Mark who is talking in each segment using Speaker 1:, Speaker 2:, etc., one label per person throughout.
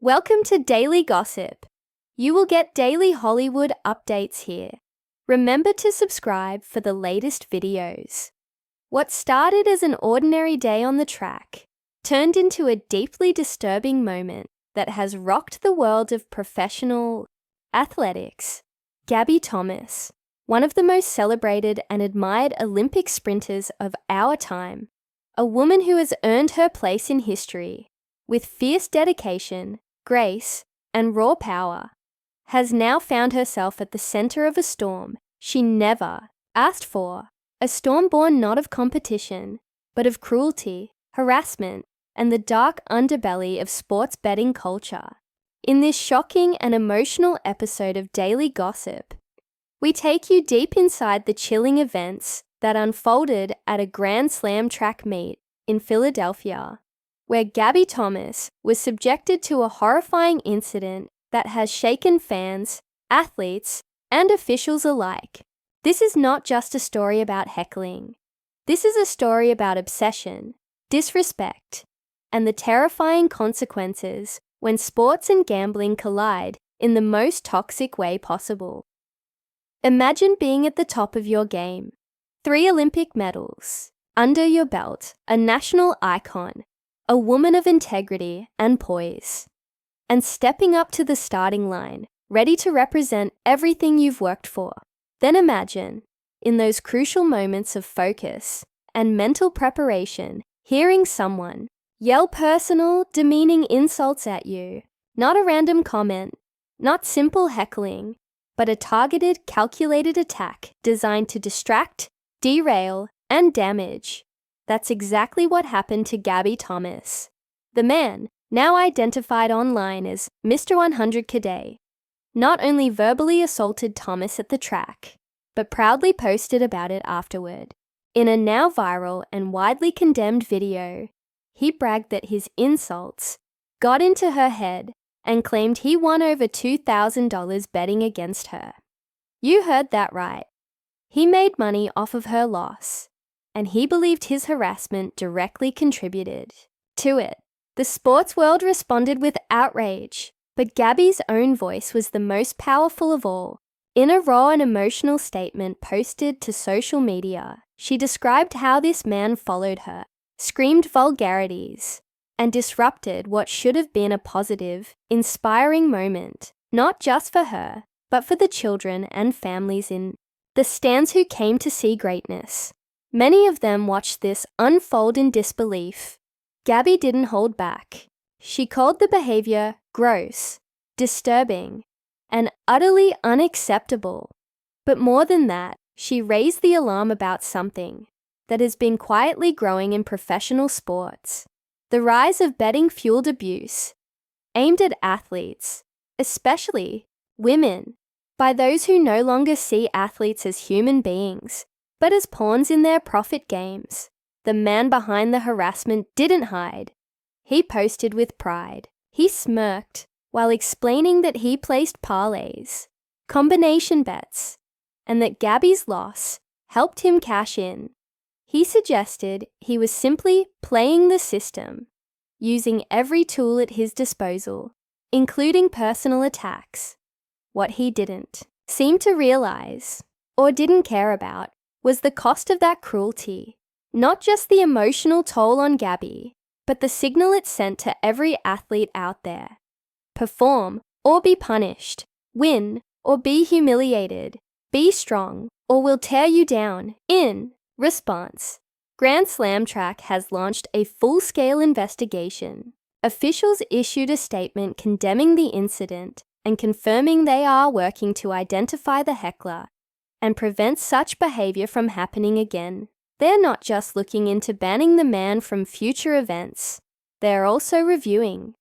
Speaker 1: Welcome to Daily Gossip. You will get daily Hollywood updates here. Remember to subscribe for the latest videos. What started as an ordinary day on the track turned into a deeply disturbing moment that has rocked the world of professional athletics. Gabby Thomas, one of the most celebrated and admired Olympic sprinters of our time, a woman who has earned her place in history with fierce dedication, grace, and raw power, has now found herself at the center of a storm she never asked for, a storm born not of competition, but of cruelty, harassment, and the dark underbelly of sports betting culture. In this shocking and emotional episode of Daily Gossip, we take you deep inside the chilling events that unfolded at a Grand Slam track meet in Philadelphia, where Gabby Thomas was subjected to a horrifying incident that has shaken fans, athletes, and officials alike. This is not just a story about heckling. This is a story about obsession, disrespect, and the terrifying consequences when sports and gambling collide in the most toxic way possible. Imagine being at the top of your game, 3 Olympic medals, under your belt, a national icon, a woman of integrity and poise, and stepping up to the starting line, ready to represent everything you've worked for. Then imagine, in those crucial moments of focus and mental preparation, hearing someone yell personal, demeaning insults at you. Not a random comment, not simple heckling, but a targeted, calculated attack designed to distract, derail, and damage. That's exactly what happened to Gabby Thomas. The man, now identified online as Mr. 100 Cadet, not only verbally assaulted Thomas at the track, but proudly posted about it afterward. In a now viral and widely condemned video, he bragged that his insults got into her head and claimed he won over $2,000 betting against her. You heard that right. He made money off of her loss, and he believed his harassment directly contributed to it. The sports world responded with outrage, but Gabby's own voice was the most powerful of all. In a raw and emotional statement posted to social media, she described how this man followed her, screamed vulgarities, and disrupted what should have been a positive, inspiring moment, not just for her, but for the children and families in the stands who came to see greatness. Many of them watched this unfold in disbelief. Gabby didn't hold back. She called the behavior gross, disturbing, and utterly unacceptable. But more than that, she raised the alarm about something that has been quietly growing in professional sports: the rise of betting-fueled abuse, aimed at athletes, especially women, by those who no longer see athletes as human beings, but as pawns in their profit games. The man behind the harassment didn't hide. He posted with pride. He smirked while explaining that he placed parlays, combination bets, and that Gabby's loss helped him cash in. He suggested he was simply playing the system, using every tool at his disposal, including personal attacks. What he didn't seem to realize, or didn't care about, was the cost of that cruelty. Not just the emotional toll on Gabby, but the signal it sent to every athlete out there. Perform or be punished. Win or be humiliated. Be strong or we'll tear you down. In response, Grand Slam Track has launched a full-scale investigation. Officials issued a statement condemning the incident and confirming they are working to identify the heckler and prevent such behavior from happening again. They're not just looking into banning the man from future events. They're also reviewing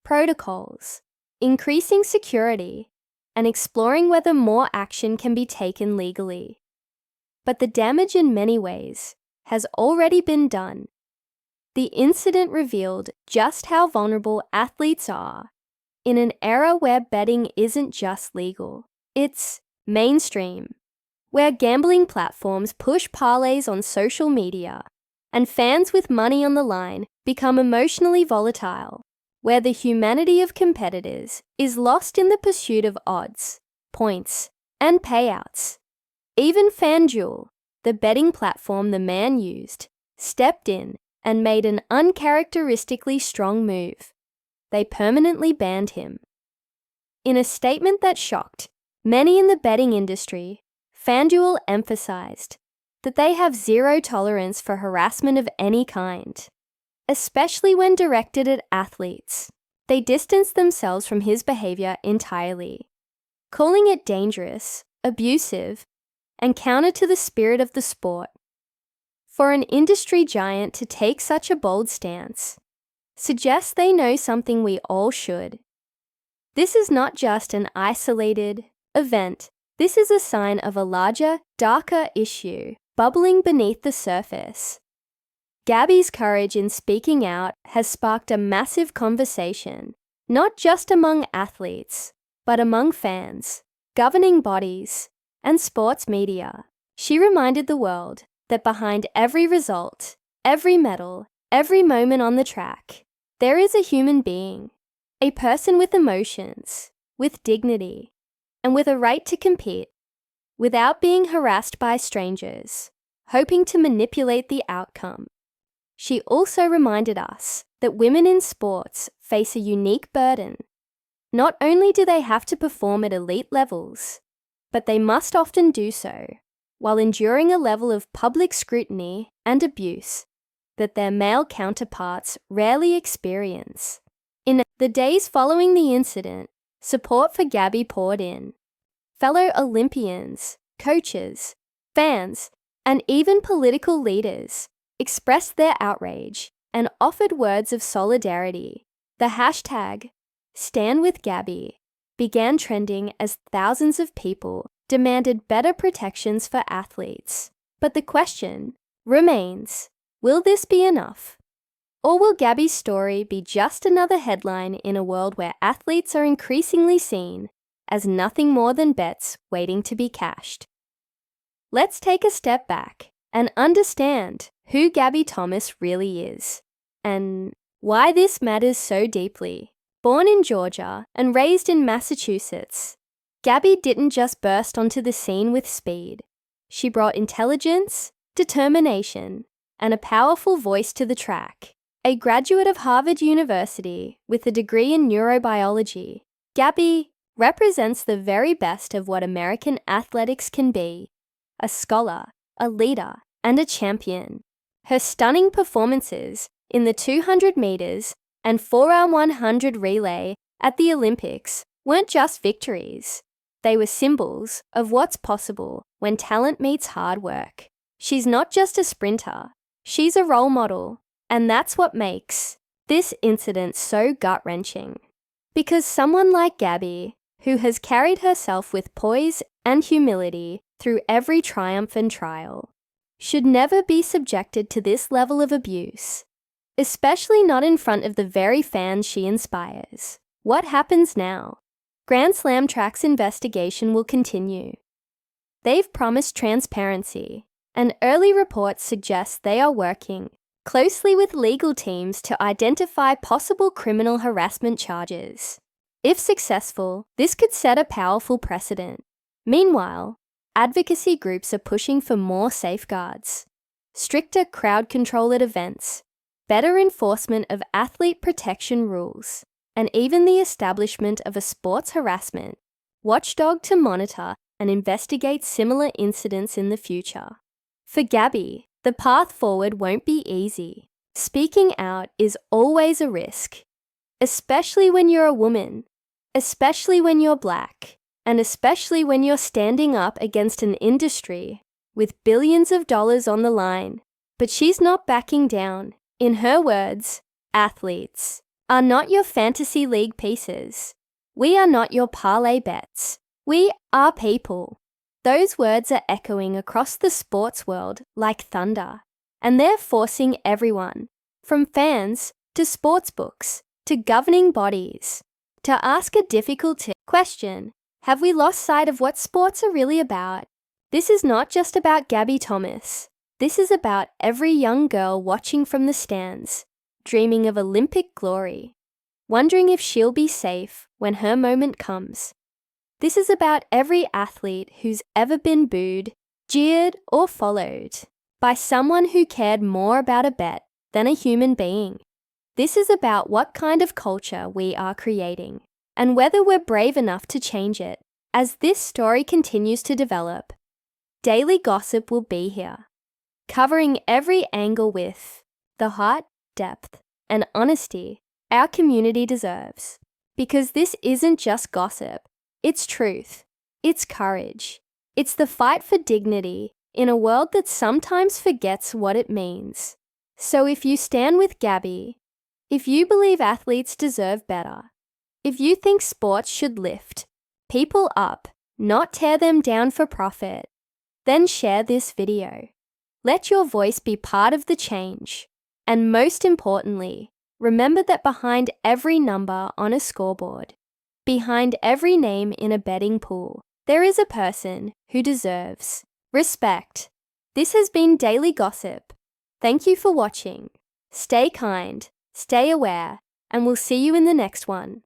Speaker 1: protocols, increasing security, and exploring whether more action can be taken legally. But the damage in many ways has already been done. The incident revealed just how vulnerable athletes are in an era where betting isn't just legal, it's mainstream, where gambling platforms push parlays on social media, and fans with money on the line become emotionally volatile. where the humanity of competitors is lost in the pursuit of odds, points, and payouts. Even FanDuel, the betting platform the man used, stepped in and made an uncharacteristically strong move. They permanently banned him. In a statement that shocked many in the betting industry, FanDuel emphasized that they have zero tolerance for harassment of any kind, especially when directed at athletes. They distanced themselves from his behavior entirely, calling it dangerous, abusive, and counter to the spirit of the sport. For an industry giant to take such a bold stance suggests they know something we all should. This is not just an isolated event. This is a sign of a larger, darker issue bubbling beneath the surface. Gabby's courage in speaking out has sparked a massive conversation, not just among athletes, but among fans, governing bodies, and sports media. She reminded the world that behind every result, every medal, every moment on the track, there is a human being, a person with emotions, with dignity, and with a right to compete without being harassed by strangers, hoping to manipulate the outcome. She also reminded us that women in sports face a unique burden. Not only do they have to perform at elite levels, but they must often do so while enduring a level of public scrutiny and abuse that their male counterparts rarely experience. In the days following the incident, support for Gabby poured in. Fellow Olympians, coaches, fans, and even political leaders expressed their outrage and offered words of solidarity. The hashtag #StandWithGabby began trending as thousands of people demanded better protections for athletes. But the question remains, will this be enough? Or will Gabby's story be just another headline in a world where athletes are increasingly seen as nothing more than bets waiting to be cashed? Let's take a step back and understand who Gabby Thomas really is and why this matters so deeply. Born in Georgia and raised in Massachusetts, Gabby didn't just burst onto the scene with speed. She brought intelligence, determination, and a powerful voice to the track. A graduate of Harvard University with a degree in neurobiology, Gabby represents the very best of what American athletics can be: a scholar, a leader, and a champion. Her stunning performances in the 200 meters and 4x100 relay at the Olympics weren't just victories. They were symbols of what's possible when talent meets hard work. She's not just a sprinter, she's a role model, and that's what makes this incident so gut-wrenching. Because someone like Gabby, who has carried herself with poise and humility through every triumph and trial, should never be subjected to this level of abuse, especially not in front of the very fans she inspires. What happens now? Grand Slam Track's investigation will continue. They've promised transparency, and early reports suggest they are working closely with legal teams to identify possible criminal harassment charges. If successful, this could set a powerful precedent. Meanwhile, advocacy groups are pushing for more safeguards, stricter crowd control at events, better enforcement of athlete protection rules, and even the establishment of a sports harassment watchdog to monitor and investigate similar incidents in the future. For Gabby, the path forward won't be easy. Speaking out is always a risk, especially when you're a woman, especially when you're Black, and especially when you're standing up against an industry with billions of dollars on the line. But she's not backing down. In her words, athletes are not your fantasy league pieces. We are not your parlay bets. We are people. Those words are echoing across the sports world like thunder, and they're forcing everyone, from fans to sportsbooks to governing bodies, to ask a difficult question: have we lost sight of what sports are really about? This is not just about Gabby Thomas. This is about every young girl watching from the stands, dreaming of Olympic glory. wondering if she'll be safe when her moment comes. This is about every athlete who's ever been booed, jeered, or followed by someone who cared more about a bet than a human being. This is about what kind of culture we are creating and whether we're brave enough to change it. As this story continues to develop, Daily Gossip will be here, covering every angle with the heart, depth, and honesty our community deserves. Because this isn't just gossip, it's truth, it's courage, it's the fight for dignity in a world that sometimes forgets what it means. So if you stand with Gabby, if you believe athletes deserve better, if you think sports should lift people up, not tear them down for profit, then share this video. Let your voice be part of the change. And most importantly, remember that behind every number on a scoreboard, behind every name in a betting pool, there is a person who deserves respect. This has been Daily Gossip. Thank you for watching. Stay kind, stay aware, and we'll see you in the next one.